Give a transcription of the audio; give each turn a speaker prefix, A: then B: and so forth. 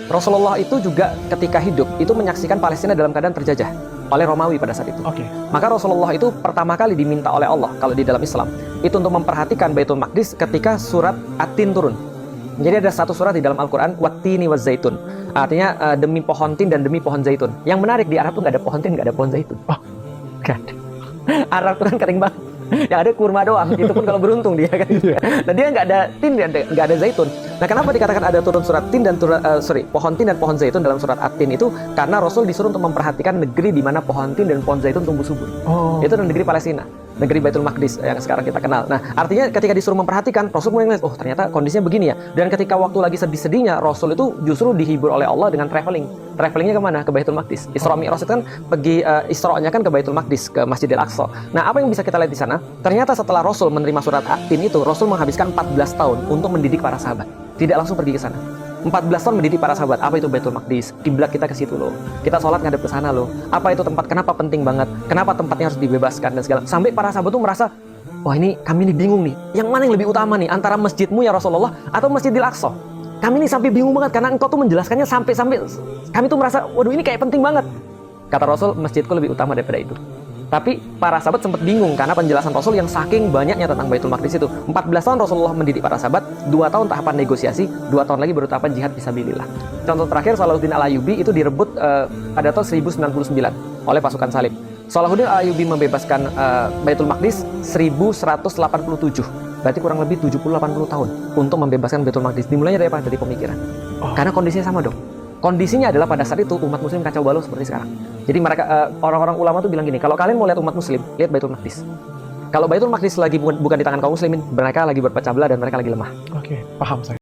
A: Rasulullah itu juga ketika hidup itu menyaksikan Palestina dalam keadaan terjajah oleh Romawi pada saat itu. Maka Rasulullah itu pertama kali diminta oleh Allah kalau di dalam Islam itu untuk memperhatikan Baitul Maqdis ketika surat At-Tin turun. Jadi ada satu surat di dalam Al-Quran, Wat-Tini waz-Zaitun. Artinya demi pohon tin dan demi pohon zaitun. Yang menarik di Arab tuh nggak ada pohon tin, nggak ada pohon zaitun. Kan. Arab tuh kan kering banget. Yang ada kurma doang, itu pun kalau beruntung dia kan. Nah dia nggak ada tin, nggak ada zaitun. Nah kenapa dikatakan ada turun surat tin dan pohon tin dan pohon zaitun dalam surat At-Tin itu? Karena Rasul disuruh untuk memperhatikan negeri di mana pohon tin dan pohon zaitun tumbuh subur. Itu negeri Palestina, negeri Baitul Maqdis yang sekarang kita kenal. Nah artinya ketika disuruh memperhatikan, Rasul mulai ngeliat, oh ternyata kondisinya begini ya. Dan ketika waktu lagi sedih-sedihnya, Rasul itu justru dihibur oleh Allah dengan traveling. Travelingnya kemana? Ke Baitul Maqdis. Isra Mi'raj itu kan pergi Isra-nya kan ke Baitul Maqdis, ke Masjidil Aqsa. Nah apa yang bisa kita lihat di sana? Ternyata setelah Rasul menerima surat At-Tin itu, Rasul menghabiskan 14 tahun untuk mendidik para sahabat. Tidak langsung pergi ke sana. 14 tahun mendidik para sahabat. Apa itu Baitul Maqdis? Kiblat kita ke situ loh. Kita sholat ngadep ke sana loh. Apa itu tempat? Kenapa penting banget? Kenapa tempatnya harus dibebaskan dan segala. Sampai para sahabat tuh merasa, wah ini kami ini bingung nih. Yang mana yang lebih utama nih? Antara masjidmu ya Rasulullah atau Masjidil Aqsa? Kami ini sampai bingung banget karena engkau tuh menjelaskannya sampai kami tuh merasa, waduh ini kayak penting banget. Kata Rasul, masjidku lebih utama daripada itu. Tapi para sahabat sempat bingung karena penjelasan Rasul yang saking banyaknya tentang Baitul Maqdis itu. 14 tahun Rasulullah mendidik para sahabat, 2 tahun tahapan negosiasi, 2 tahun lagi baru tahapan jihad fisabilillah. Contoh terakhir, Salahuddin Al-Ayyubi itu direbut pada tahun 1099 oleh pasukan Salib. Salahuddin Al-Ayyubi membebaskan Baitul Maqdis 1187. Berarti kurang lebih 70-80 tahun untuk membebaskan Baitul Maqdis. Dimulainya dari apa? Dari pemikiran. Karena kondisinya sama dong. Kondisinya adalah pada saat itu umat muslim kacau balau seperti sekarang. Jadi mereka orang-orang ulama tuh bilang gini, kalau kalian mau lihat umat muslim, lihat Baitul Maqdis. Kalau Baitul Maqdis lagi bukan di tangan kaum muslimin, mereka lagi berpecah belah dan mereka lagi lemah.
B: Oke, paham saya.